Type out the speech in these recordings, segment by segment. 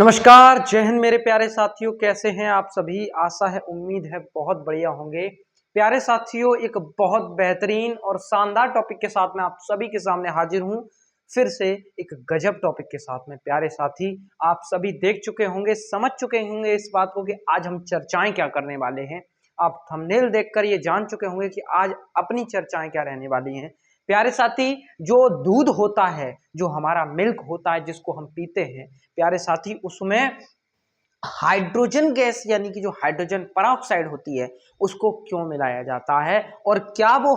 नमस्कार, जय हिंद मेरे प्यारे साथियों। कैसे हैं आप सभी? आशा है, उम्मीद है बहुत बढ़िया होंगे। प्यारे साथियों, एक बहुत बेहतरीन और शानदार टॉपिक के साथ मैं आप सभी के सामने हाजिर हूं। फिर से एक गजब टॉपिक के साथ में। प्यारे साथी, आप सभी देख चुके होंगे, समझ चुके होंगे इस बात को कि आज हम चर्चाएं क्या करने वाले हैं। आप थंबनेल देखकर ये जान चुके होंगे कि आज अपनी चर्चाएं क्या रहने वाली हैं। प्यारे साथी, जो दूध होता है, जो हमारा मिल्क होता है, जिसको हम पीते हैं, प्यारे साथी, उसमें हाइड्रोजन गैस यानी कि जो हाइड्रोजन पेरोक्साइड होती है, उसको क्यों मिलाया जाता है और क्या वो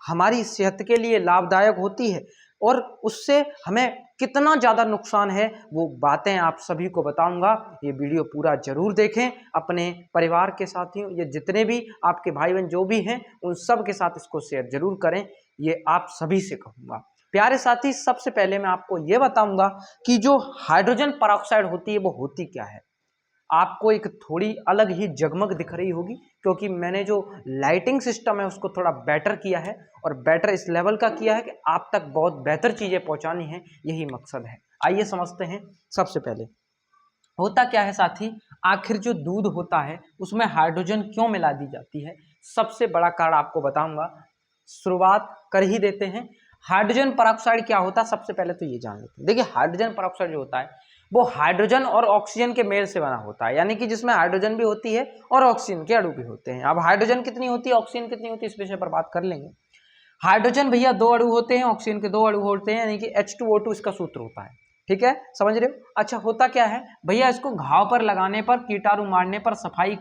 हमारी सेहत के लिए लाभदायक होती है और उससे हमें कितना ज्यादा नुकसान है, वो बातें आप सभी को बताऊंगा। ये वीडियो पूरा जरूर देखें, अपने परिवार के साथियों, ये जितने भी आपके भाई बहन जो भी हैं, उन सब के साथ इसको शेयर जरूर करें, ये आप सभी से कहूंगा। प्यारे साथी, सबसे पहले मैं आपको ये बताऊंगा कि जो हाइड्रोजन पेरोक्साइड होती है वो होती क्या है। आपको एक थोड़ी अलग ही जगमग दिख रही होगी क्योंकि मैंने जो लाइटिंग सिस्टम है उसको थोड़ा बेटर किया है और बेटर इस लेवल का किया है कि आप तक बहुत बेहतर चीजें पहुंचानी है, यही मकसद है। आइए समझते हैं। सबसे पहले होता क्या है साथी, आखिर जो दूध होता है उसमें हाइड्रोजन क्यों मिला दी जाती है? सबसे बड़ा कारण आपको बताऊंगा, शुरुआत कर ही देते हैं। हाइड्रोजन पेरोक्साइड क्या होता है, सबसे पहले तो ये जान लेते हैं। देखिए, हाइड्रोजन पेरोक्साइड जो होता है वो हाइड्रोजन और ऑक्सीजन के मेल से बना होता है, यानी कि जिसमें हाइड्रोजन भी होती है और ऑक्सीजन के अणु भी होते हैं। अब हाइड्रोजन कितनी होती है, ऑक्सीजन कितनी होती है, इस विषय पर बात कर लेंगे। हाइड्रोजन भैया 2 अणु होते हैं, ऑक्सीजन के 2 अणु होते हैं, यानी कि H2O2 इसका सूत्र होता है। ठीक है, समझ रहे हो? अच्छा, होता क्या है भैया, इसको घाव पर लगाने पर, कीटाणु मारने पर, सफाई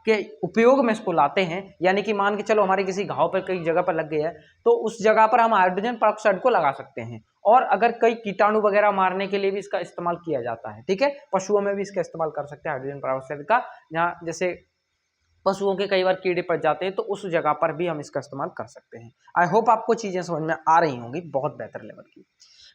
के उपयोग में इसको लाते हैं। यानी कि मान के चलो हमारे किसी घाव पर कई जगह पर लग गया है तो उस जगह पर हम हाइड्रोजन पेरोक्साइड को लगा सकते हैं। और अगर कई कीटाणु वगैरह मारने के लिए भी इसका इस्तेमाल किया जाता है। ठीक है, पशुओं में भी इसका इस्तेमाल कर सकते हैं हाइड्रोजन पेरोक्साइड का। जहाँ जैसे पशुओं के कई बार कीड़े पड़ जाते हैं तो उस जगह पर भी हम इसका इस्तेमाल कर सकते हैं। आई होप आपको चीजें समझ में आ रही होंगी, बहुत बेहतर लेवल की।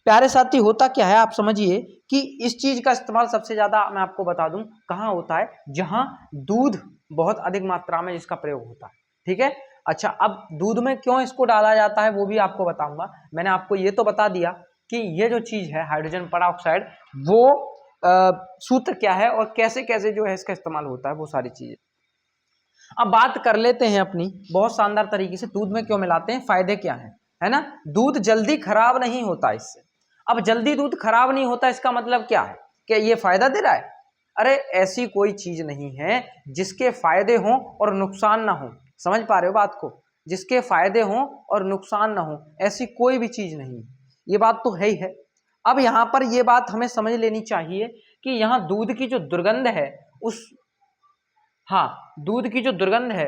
प्यारे साथी, होता क्या है आप समझिए कि इस चीज का इस्तेमाल सबसे ज्यादा मैं आपको बता दूं कहां होता है, जहां दूध बहुत अधिक मात्रा में जिसका प्रयोग होता है। ठीक है, अच्छा, अब दूध में क्यों इसको डाला जाता है वो भी आपको बताऊंगा। मैंने आपको ये तो बता दिया कि ये जो चीज है हाइड्रोजन पेरोक्साइड, वो सूत्र क्या है और कैसे कैसे जो है इसका इस्तेमाल होता है, वो सारी चीजें अब बात कर लेते हैं अपनी बहुत शानदार तरीके से। दूध में क्यों मिलाते हैं, फायदे क्या हैं, है ना? दूध जल्दी खराब नहीं होता इससे। अब जल्दी दूध खराब नहीं होता, इसका मतलब क्या है? क्या ये फायदा दे रहा है? अरे, ऐसी कोई चीज नहीं है जिसके फायदे हों और नुकसान ना हो। समझ पा रहे हो बात को? जिसके फायदे हों और नुकसान ना हो, ऐसी कोई भी चीज नहीं। ये बात तो है ही है। अब यहां पर यह बात हमें समझ लेनी चाहिए कि यहां दूध की जो दुर्गंध है, उस हाँ, दूध की जो दुर्गंध है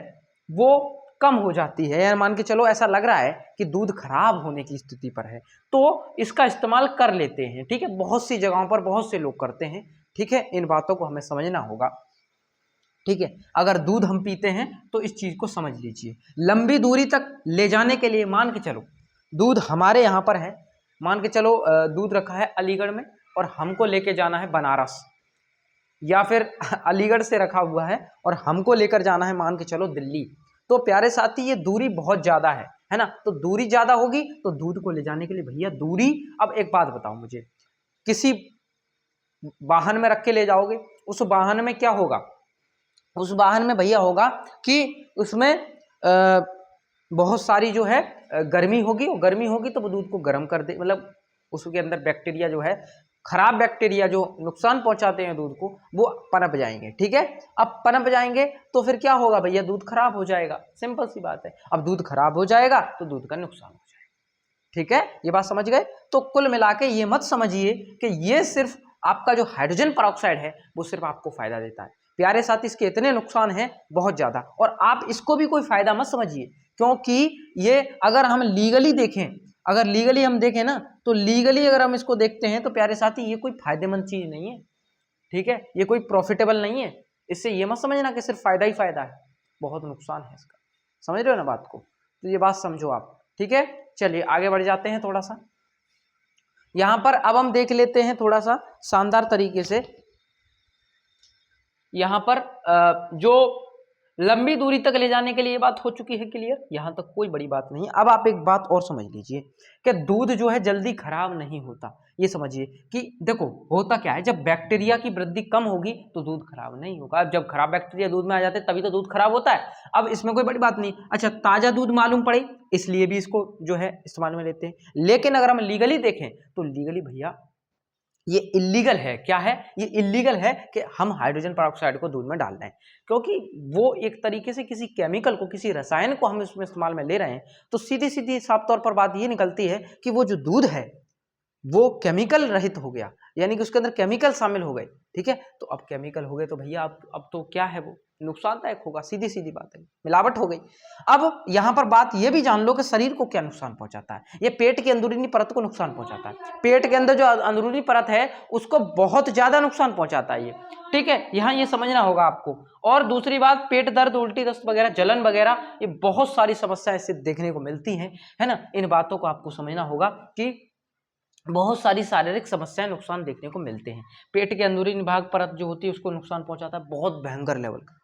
वो कम हो जाती है। यार मान के चलो ऐसा लग रहा है कि दूध खराब होने की स्थिति पर है तो इसका इस्तेमाल कर लेते हैं। ठीक है, बहुत सी जगहों पर बहुत से लोग करते हैं। ठीक है, इन बातों को हमें समझना होगा। ठीक है, अगर दूध हम पीते हैं तो इस चीज को समझ लीजिए। लंबी दूरी तक ले जाने के लिए मान के चलो दूध हमारे यहाँ पर है, मान के चलो दूध रखा है अलीगढ़ में और हमको लेके जाना है बनारस, या फिर अलीगढ़ से रखा हुआ है और हमको लेकर जाना है मान के चलो दिल्ली। तो प्यारे साथी, ये दूरी बहुत ज्यादा है ना? तो दूरी ज्यादा होगी तो दूध को ले जाने के लिए भैया दूरी। अब एक बात बताओ मुझे, किसी वाहन में रख के ले जाओगे, उस वाहन में क्या होगा? उस वाहन में भैया होगा कि उसमें बहुत सारी जो है गर्मी होगी, और गर्मी होगी तो वो दूध को गर्म कर दे, मतलब उसके अंदर बैक्टीरिया जो है, खराब बैक्टीरिया जो नुकसान पहुंचाते हैं दूध को, वो पनप जाएंगे। ठीक है, अब पनप जाएंगे तो फिर क्या होगा भैया, दूध खराब हो जाएगा। सिंपल सी बात है। अब दूध खराब हो जाएगा तो दूध का नुकसान हो जाएगा। ठीक है, ये बात समझ गए? तो कुल मिला के ये मत समझिए कि ये सिर्फ आपका जो हाइड्रोजन पेरोक्साइड है वो सिर्फ आपको फायदा देता है। प्यारे साथ, इसके इतने नुकसान हैं बहुत ज्यादा, और आप इसको भी कोई फायदा मत समझिए, क्योंकि ये अगर हम लीगली देखें, अगर लीगली हम देखें ना, तो लीगली अगर हम इसको देखते हैं तो प्यारे साथी, ये कोई फायदेमंद चीज नहीं है। ठीक है, ये कोई प्रॉफिटेबल नहीं है। इससे ये मत समझना कि सिर्फ फायदा ही फायदा है, बहुत नुकसान है इसका। समझ रहे हो ना बात को? तो ये बात समझो आप। ठीक है, चलिए आगे बढ़ जाते हैं थोड़ा सा। यहां पर अब हम देख लेते हैं थोड़ा सा शानदार तरीके से। यहां पर जो लंबी दूरी तक ले जाने के लिए ये बात हो चुकी है क्लियर, यहां तक कोई बड़ी बात नहीं। अब आप एक बात और समझ लीजिए कि दूध जो है जल्दी खराब नहीं होता। ये समझिए कि देखो होता क्या है, जब बैक्टीरिया की वृद्धि कम होगी तो दूध खराब नहीं होगा। अब जब खराब बैक्टीरिया दूध में आ जाते हैं तभी तो दूध खराब होता है। अब इसमें कोई बड़ी बात नहीं। अच्छा, ताजा दूध मालूम पड़े इसलिए भी इसको जो है इस्तेमाल में लेते हैं। लेकिन अगर हम लीगली देखें तो लीगली भैया ये इलीगल है। क्या है? ये इलीगल है कि हम हाइड्रोजन पेरोक्साइड को दूध में डाल रहे हैं, क्योंकि वो एक तरीके से किसी केमिकल को, किसी रसायन को हम इसमें इस्तेमाल में ले रहे हैं। तो सीधी सीधी साफ तौर पर बात ये निकलती है कि वो जो दूध है वो केमिकल रहित हो गया, यानी कि उसके अंदर केमिकल शामिल हो गए। ठीक है, तो अब केमिकल हो गए तो भैया अब तो क्या है, वो नुकसानदायक होगा। सीधी सीधी बात है, मिलावट हो गई। अब यहां पर बात यह भी जान लो कि शरीर को क्या नुकसान पहुंचाता है। ये पेट की अंदरूनी परत को नुकसान पहुंचाता है। पेट के अंदर जो अंदरूनी परत है उसको बहुत ज्यादा नुकसान पहुंचाता है ये। ठीक है, यहां ये समझना होगा आपको। और दूसरी बात, पेट दर्द, उल्टी, दस्त वगैरह, जलन वगैरह, ये बहुत सारी समस्याएं इससे देखने को मिलती हैं, है ना। इन बातों को आपको समझना होगा कि बहुत सारी शारीरिक समस्याएं, नुकसान देखने को मिलते हैं। पेट के अंदरूनी भाग परत जो होती है उसको नुकसान पहुंचाता है, बहुत भयंकर लेवल का,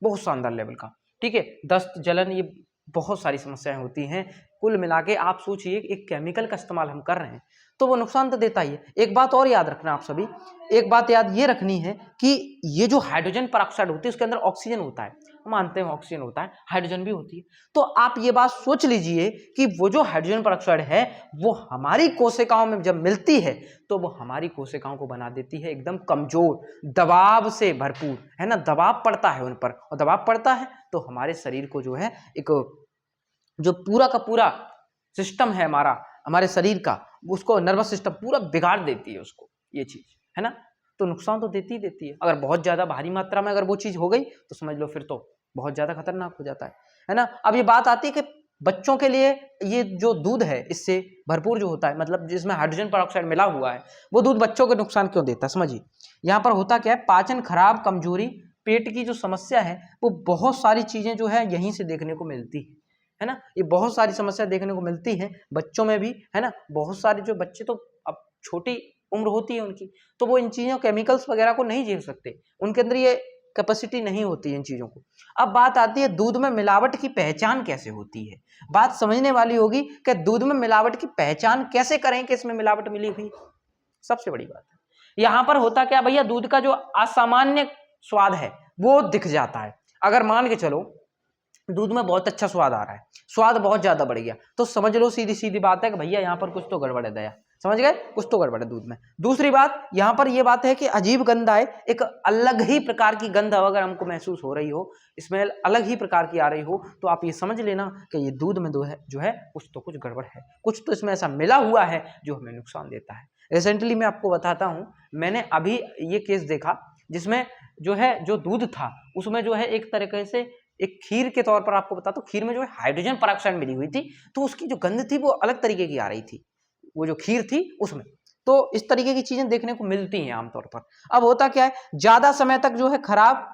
बहुत शानदार लेवल का। ठीक है, दस्त, जलन, ये बहुत सारी समस्याएं होती हैं। कुल मिला के आप सोचिए एक केमिकल का इस्तेमाल हम कर रहे हैं तो वो नुकसान तो देता ही है। एक बात और याद रखना आप सभी, एक बात याद ये रखनी है कि ये जो हाइड्रोजन पेरोक्साइड होती है उसके अंदर ऑक्सीजन होता है, मानते हैं ऑक्सीजन होता है, हाइड्रोजन भी होती है। तो आप ये बात सोच लीजिए कि वो जो हाइड्रोजन पेरोक्साइड है वो हमारी कोशिकाओं में जब मिलती है तो वो हमारी कोशिकाओं को बना देती है एकदम कमजोर, दबाव से भरपूर, है ना। दबाव पड़ता है उन पर, और दबाव पड़ता है तो हमारे शरीर को जो है एक जो पूरा का पूरा सिस्टम है हमारा, हमारे शरीर का, उसको नर्वस सिस्टम पूरा बिगाड़ देती है उसको, ये चीज, है ना। तो नुकसान तो देती ही देती है। अगर बहुत ज्यादा भारी मात्रा में अगर वो चीज हो गई तो समझ लो फिर तो बहुत ज्यादा खतरनाक हो जाता है ना। अब ये बात आती है कि बच्चों के लिए ये जो दूध है इससे भरपूर जो होता है, मतलब जिसमें हाइड्रोजन पेरोक्साइड मिला हुआ है, वो दूध बच्चों को नुकसान क्यों देता है समझिए। यहाँ पर होता क्या है, पाचन खराब, कमजोरी, पेट की जो समस्या है वो बहुत सारी चीजें जो है यहीं से देखने को मिलती है ना। ये बहुत सारी समस्या देखने को मिलती है बच्चों में भी, है ना। बहुत सारे जो बच्चे तो अब छोटी उम्र होती है उनकी, तो वो इन चीजों, केमिकल्स वगैरह को नहीं झेल सकते, उनके अंदर ये कैपेसिटी नहीं होती है इन चीजों को। अब बात आती है दूध में मिलावट की पहचान कैसे होती है। बात समझने वाली होगी कि दूध में मिलावट की पहचान कैसे करें कि इसमें मिलावट मिली हुई। सबसे बड़ी बात है यहां पर होता क्या भैया, दूध का जो असामान्य स्वाद है वो दिख जाता है। अगर मान के चलो दूध में बहुत अच्छा स्वाद आ रहा है, स्वाद बहुत ज्यादा बढ़ गया, तो समझ लो सीधी सीधी बात है कि भैया यहाँ पर कुछ तो गड़बड़ है दया, समझ गए, कुछ तो गड़बड़ है दूध में। दूसरी बात यहाँ पर यह बात है कि अजीब गंध आए, एक अलग ही प्रकार की गंध अगर हमको महसूस हो रही हो, स्मेल अलग ही प्रकार की आ रही हो, तो आप ये समझ लेना कि ये दूध में जो है कुछ गड़बड़ है, कुछ तो इसमें ऐसा मिला हुआ है जो हमें नुकसान देता है। रिसेंटली मैं आपको बताता हूँ, मैंने अभी ये केस देखा जिसमें जो है जो दूध था उसमें जो है एक तरीके से एक खीर के तौर पर आपको बता, तो खीर में जो है हाइड्रोजन पेरोक्साइड मिली हुई थी, तो उसकी जो गंध थी वो अलग तरीके की आ रही थी, वो जो खीर थी उसमें। तो इस तरीके की चीजें देखने को मिलती हैं आमतौर पर। अब होता क्या है, ज्यादा समय तक जो है खराब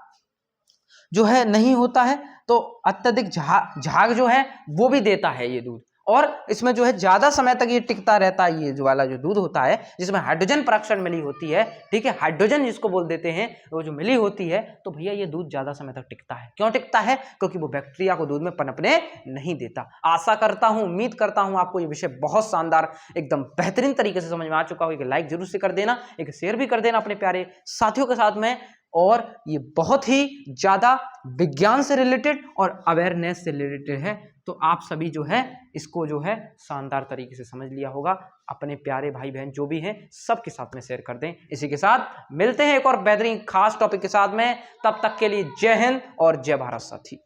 जो है नहीं होता है, तो अत्यधिक झाग जो है वो भी देता है ये दूध, और इसमें जो है ज्यादा समय तक ये टिकता रहता है। ये जो वाला जो दूध होता है जिसमें हाइड्रोजन पेरोक्साइड मिली होती है, ठीक है, हाइड्रोजन जिसको बोल देते हैं, वो जो मिली होती है, तो भैया ये दूध ज्यादा समय तक टिकता है। क्यों टिकता है? क्योंकि वो बैक्टीरिया को दूध में पनपने नहीं देता। आशा करता हूं, उम्मीद करता हूं आपको ये विषय बहुत शानदार, एकदम बेहतरीन तरीके से समझ में आ चुका हो। एक लाइक जरूर से कर देना, एक शेयर भी कर देना अपने प्यारे साथियों के साथ में। और ये बहुत ही ज्यादा विज्ञान से रिलेटेड और अवेयरनेस से रिलेटेड है, तो आप सभी जो है इसको जो है शानदार तरीके से समझ लिया होगा। अपने प्यारे भाई बहन जो भी हैं सबके साथ में शेयर कर दें। इसी के साथ मिलते हैं एक और बेहतरीन खास टॉपिक के साथ में, तब तक के लिए जय हिंद और जय भारत साथी।